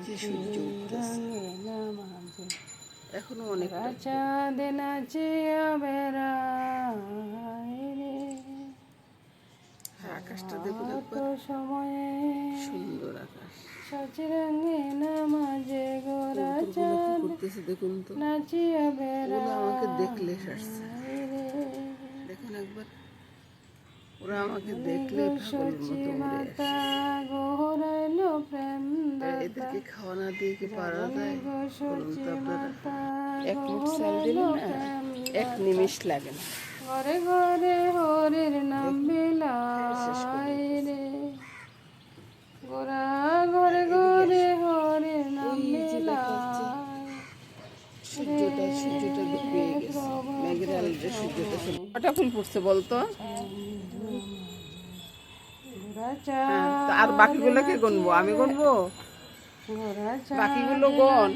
যে সূর্য উঠতেছে এখনো অনেক চাঁদ নাচিয়া বেড়ায় রে, আকাশটা দেখুন তো সময়ে সুন্দর আকাশ। সচরঙে নামাজে গোরা চাঁদ করতেছে দেখুন তো, নাচিয়া বেড়ায় আমাকে দেখলে সারছে। দেখুন একবার, ওরা আমাকে দেখলে পাগলের মতো উড়ে আসে। এদেরকে খাওয়া না দিয়ে কি পারা যায় বলুন তো আপনারা? এক মুঠ চাল দিলে না এক নিমিষ লাগে না। ঘরে ঘরে হরির নাম বিলায় রে, গোরা ঘরে ঘরে হরির নাম সূর্যটা ডুবে গেছে, মেঘের আলোতে সূর্যটা। কটা ফুল ফুটছে বলতো? আর বাকিগুলোকে গুনবো, আমি গুনবো? বাকিগুলো গন।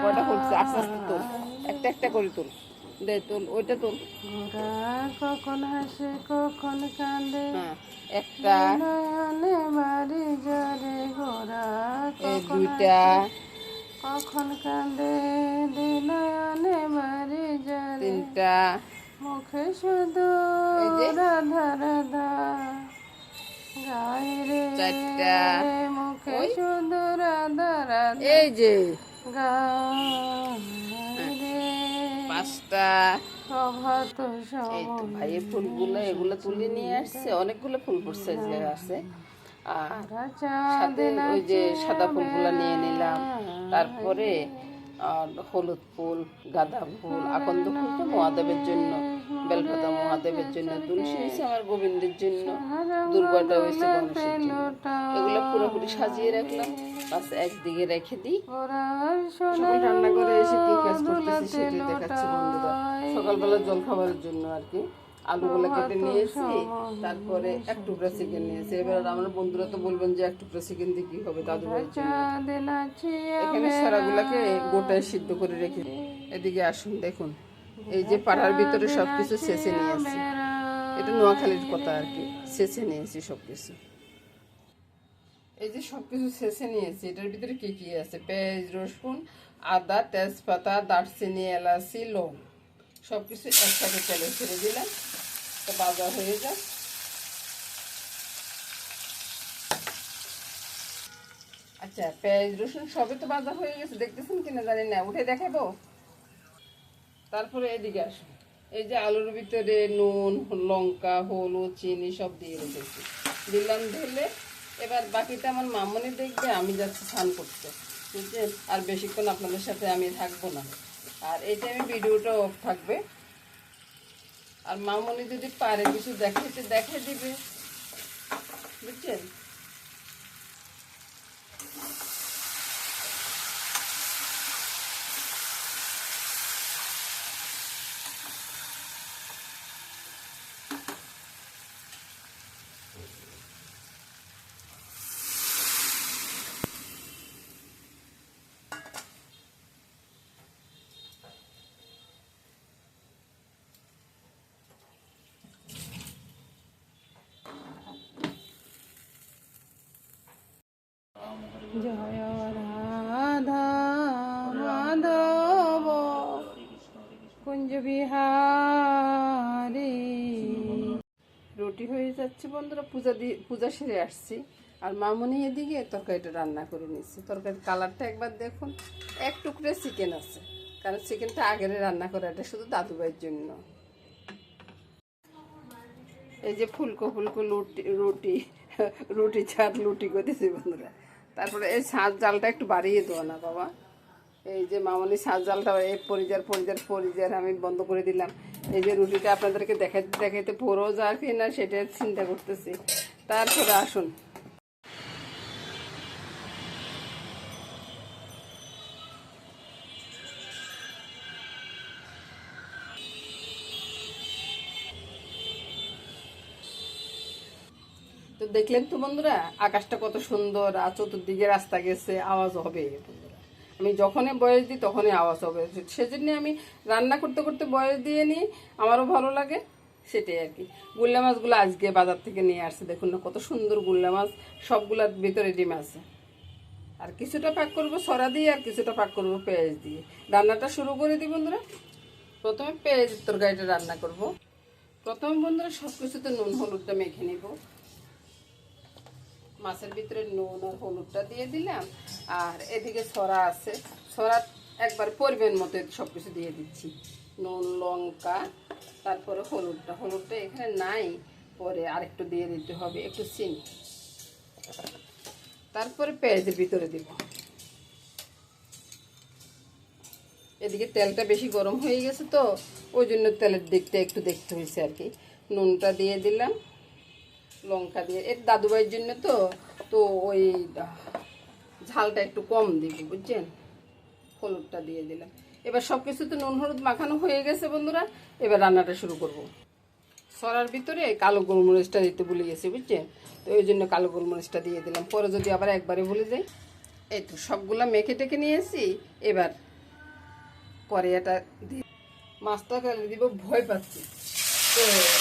কটা ফুটছে? আস্তে আস্তে তোল, একটা একটা করে তোল, দে তোল, ওইটা তোল। কখন হাসে কখন কান্দে, একটা, বাড়ি জরে গোরা দুইটা, কখন কান্দে নয়নে বাড়ি জরে, তিনটা, মুখে শুধু রাধা রাধা গায় রে, চারটা, মুখে শুধু রাধা রাধা এই যে গায় রে, পাঁচটা। প্রভাত এই তো ভাই এই ফুলগুলো এগুলো তুলে নিয়ে আসছে, অনেকগুলো ফুল ফুটছে আছে। আর সাথে ওই যে সাদা ফুলগুলো নিয়ে নিলাম, তারপরে হলুদ ফুল, গাঁদা ফুল, আকন্দ ফুল তো মহাদেবের জন্য, বেলপাতা মহাদেবের জন্য, তুলসী হয়েছে আমার গোবিন্দের জন্য, দুর্গাটা হয়েছে গণেশের জন্য। এগুলো পুরোপুরি সাজিয়ে রাখলাম, বাস একদিকে রেখে দিই। সকাল রান্না করে এসে কি কাজ করতেছি সেটাই দেখাচ্ছি বন্ধুরা। সকালবেলা জল খাবারের জন্য আর কি আলুগুলো কেটে নিয়েছি, তারপরে এক টুকরা চিকেন নিয়েছি। এবার আমার বন্ধুরা তো বলবেন যে এক টুকরা চিকেন দিয়ে কি হবে দাদু ভাই। এখানে সারাগুলাকে গোটায় সিদ্ধ করে রেখে। এদিকে আসুন দেখুন, এই যে পাড়ার ভিতরে সবকিছু ছেঁচে নিয়েছি, এটা নোয়াখালীর কথা আর কি, ছেঁচে নিয়েছি সবকিছু। এই যে সবকিছু ছেঁচে নিয়েছি, এটার ভিতরে কি কি আছে? পেঁয়াজ, রসুন, আদা, তেজপাতা, দারচিনি, এলাচি, লং, সবকিছু একসাথে তেলে ছেড়ে দিলাম, তো ভাজা হয়ে যায়। আচ্ছা, পেঁয়াজ রসুন সবই তো ভাজা হয়ে গেছে, দেখতেছেন কিনা জানি না, উঠে দেখাবো। তারপরে এদিকে আসুন, এই যে আলুর ভিতরে নুন, লঙ্কা, হলুদ, চিনি সব দিয়ে রেখেছি, দিলাম ঢেলে। এবার বাকিটা আমার মামনি দেখবে, আমি যাচ্ছি স্নান করতে, বুঝছেন? আর বেশিক্ষণ আপনাদের সাথে আমি থাকবো না, আর এই টাইমে ভিডিওটা অফ থাকবে। আর মামনি যদি পারে কিছু দেখাইতে দেখাই দিবে, বুঝছেন? জয় রাধা মাধব কুঞ্জ বিহারী। রুটি হয়ে যাচ্ছে বন্ধুরা, পূজা সেরে আসছি, আর মামনি এদিকে তরকারিটা রান্না করে নিচ্ছি। তরকারির কালারটা একবার দেখুন, এক টুকরে চিকেন আছে, কারণ চিকেনটা আগের রান্না করা, এটা শুধু দাদুভাইয়ের জন্য। এই যে ফুলকো ফুলকো রুটি রুটি ছাড় লুটি করতেছি বন্ধুরা। তারপরে এই ছাঁচ জালটা একটু বাড়িয়ে দেবো না বাবা, এই যে মামনি ছাঁচ জালটা এই পরিজার আমি বন্ধ করে দিলাম। এই যে রুটিটা আপনাদেরকে দেখাইতে দেখাইতে পরও যা কি না সেটা চিন্তা করতেছি। তারপরে আসুন, তো দেখলেন তো বন্ধুরা আকাশটা কত সুন্দর, আর চতুর্দিকে রাস্তা গেছে, আওয়াজ হবে বন্ধুরা। আমি যখনই বয়স দিই তখনই আওয়াজ হবে, সেজন্য আমি রান্না করতে করতে বয়স দিয়ে নিই, আমারও ভালো লাগে, সেটাই আর কি। গুল্লা মাছগুলো আজকে বাজার থেকে নিয়ে আসছে, দেখুন না কত সুন্দর গুল্লা মাছ, সবগুলোর ভিতরে ডিম আছে। আর কিছুটা পাক করব সরা দিয়ে, আর কিছুটা পাক করব পেঁয়াজ দিয়ে। রান্নাটা শুরু করে দিই বন্ধুরা। প্রথমে পেঁয়াজের তরকারিটা রান্না করব। প্রথমে বন্ধুরা সব কিছুতে নুন হলুদটা মেখে নিব। মাছের ভিতরে নুন আর হলুদটা দিয়ে দিলাম, আর এদিকে সরা আছে, সরা একবার পরিমাণ মতো সব কিছু দিয়ে দিচ্ছি। নুন, লঙ্কা, তারপরে হলুদটা এখানে নাই, পরে আরেকটু দিয়ে দিতে হবে, একটু চিনি। তারপরে পেঁয়াজের ভিতরে দিব। এদিকে তেলটা বেশি গরম হয়ে গেছে তো, ওই জন্য তেলের দিকটা একটু দেখতে হয়েছে আর কি। নুনটা দিয়ে দিলাম, লঙ্কা দিয়ে, এর দাদুভাইয়ের জন্য তো তো ওই ঝালটা একটু কম দিব, বুঝছেন। হলুদটা দিয়ে দিলাম। এবার সব কিছুতে নুন হলুদ মাখানো হয়ে গেছে বন্ধুরা। এবার রান্নাটা শুরু করব। সরার ভিতরে কালো গোলমরিচটা দিতে ভুলে গেছি, বুঝছেন, তো ওই জন্য কালো গোলমরিচটা দিয়ে দিলাম, পরে যদি আবার একবারে ভুলে যাই। এই তো সবগুলা মেখে টেকে নিয়েছি। এবার পরে এটা দিয়ে মাছটা ফেলে দিব, ভয় পাচ্ছি তো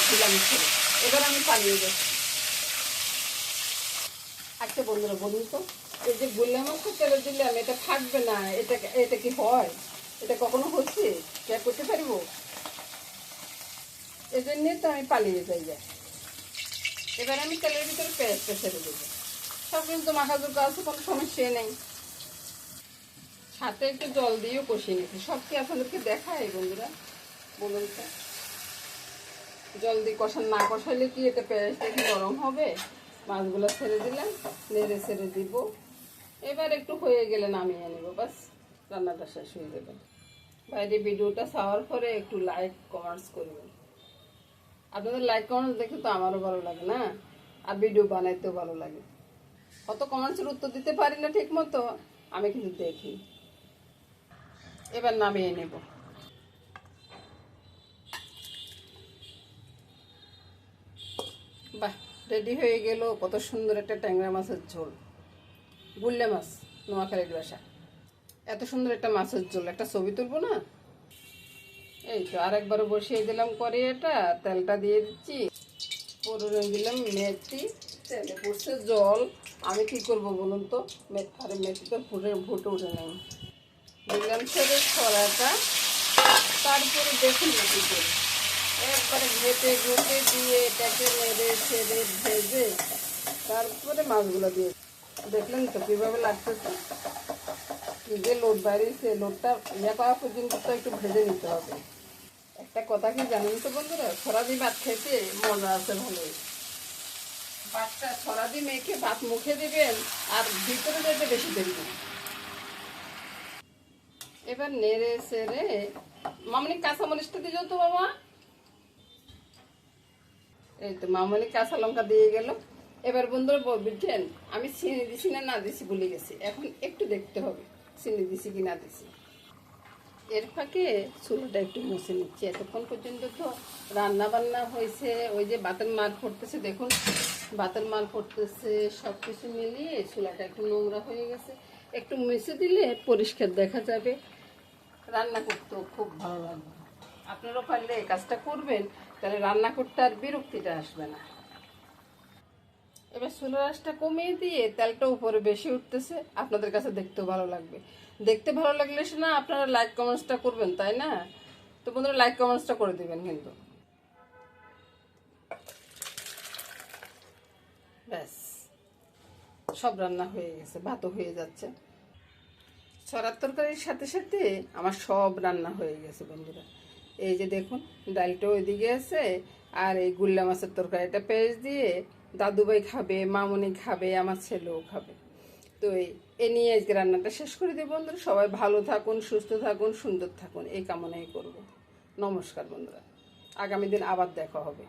দিলাম ছেড়ে। এবার আমি পালিয়ে যাচ্ছি। আচ্ছা বন্ধুরা বলুন তো, এই যে গুল্লা মাছটা তেলে দিলাম, এটা থাকবে না, এটা কি হয়? এটা কখনো হচ্ছে? শেয়ার করতে পারবো? এই জন্যে তো আমি পালিয়ে যাই। এবার আমি তেলের ভিতরে পেঁয়াজটা ছেড়ে দেবো। সব কিন্তু মাখা জোকা আছে, কোনো সমস্যা নেই। সাথে একটু জল দিয়েও কষিয়ে নিচ্ছি। সব কি আপনাদেরকে দেখায় বন্ধুরা বলুন তো? জল দিয়ে না কষাইলে কি এটা পেঁয়াজটা কি গরম হবে? মাছগুলো ছেড়ে দিলাম, নেড়ে ছেড়ে দিব। এবার একটু হয়ে গেলে নামিয়ে নেব, বাস রান্নাটা শেষ হয়ে যাবে। বাইরে ভিডিওটা ছাওয়ার পরে একটু লাইক কমেন্টস করবেন। আপনাদের লাইক কমেন্টস দেখে তো আমারও ভালো লাগে না, আর ভিডিও বানাইতেও ভালো লাগে। অত কমেন্টসের উত্তর দিতে পারি না ঠিক মতো, আমি কিন্তু দেখি। এবার নামিয়ে নেব। বাহ, রেডি হয়ে গেল কত সুন্দর একটা ট্যাংরা মাছের ঝোল। গুল্লা মাছ, নোয়াখালীর বাসা। এত সুন্দর একটা মাছের ঝোল, একটা ছবি তুলবো না? এই তো আরেকবারও বসিয়ে দিলাম কড়াইটা, তেলটা দিয়ে দিচ্ছি, ফোড়নে দিলাম মেথি, তেলে পড়ছে জল। আমি কি করব বলুন তো, আরে মেথি তো ফুটে উঠে নেই। দিলাম ছেড়ে ছড়াটা, তারপরে দেখুন কি করি, একবারে ঘেটে দিয়ে এটাকে নেড়ে ছেড়ে ভেজে তারপরে মাছগুলো দিয়ে দেখলেন তো কীভাবে লাগতেছে। কি যে লোড বাড়িয়েছে, লোডটা করা পর্যন্ত তো একটু ভেজে নিতে হবে। একটা কথা কি জানেন তো বন্ধুরা, ছড়াদি ভাত খেতে মজা আছে ভালোই। ভাতটা ছড়াদি মেখে ভাত মুখে দিবেন, আর ভিতরে যেতে বেশি দেখবেন। এবার নেড়ে সেড়ে মামনি কাঁচামরিচটা দিয়ে তো বাবা। এই তো মামনি কাঁচা লঙ্কা দিয়ে গেল। এবার বন্ধুরা বুঝছেন, আমি চিনি দিছি না দিছি ভুলে গেছি, এখন একটু দেখতে হবে চিনি দিছি কি না দিছি। এর ফাঁকে চুলোটা একটু মুছে নিচ্ছি। এতক্ষণ পর্যন্ত তো রান্না বান্না হয়েছে, ওই যে বাতের মার পড়তেছে, দেখুন বাতের মার পড়তেছে, সব কিছু মিলিয়ে চুলাটা একটু নোংরা হয়ে গেছে। একটু মুছে দিলে পরিষ্কার দেখা যাবে, রান্না করতেও খুব ভালো লাগবে। আপনারাও পারলে এই কাজটা করবেন, তাহলে রান্না করতে আর বিরক্তিটা আসবে না। এবার চুলার আঁচটা কমিয়ে দিয়ে তেলটা উপরে বেশি উঠতেছে, আপনাদের কাছে দেখতেও ভালো লাগবে। দেখতে ভালো লাগলে সে না আপনারা লাইক কমেন্টসটা করবেন, তাই না? তো বন্ধুরা লাইক কমেন্টসটা করে দিবেন কিন্তু। ব্যাস সব রান্না হয়ে গেছে, ভাতও হয়ে যাচ্ছে। ছড়ার তরকারির সাথে সাথে আমার সব রান্না হয়ে গেছে বন্ধুরা। এই যে দেখুন ডালটা ওইদিকে আছে, আর এই গুল্লা মাছের তরকারিটা পেঁয়াজ দিয়ে দাদুভাই খাবে, মামনি খাবে, আমার ছেলেও খাবে। তো এই নিয়ে আজকে রান্নাটা শেষ করে দিই বন্ধুরা। সবাই ভালো থাকুন, সুস্থ থাকুন, সুন্দর থাকুন, এই কামনাই করব। নমস্কার বন্ধুরা, আগামী দিন আবার দেখা হবে।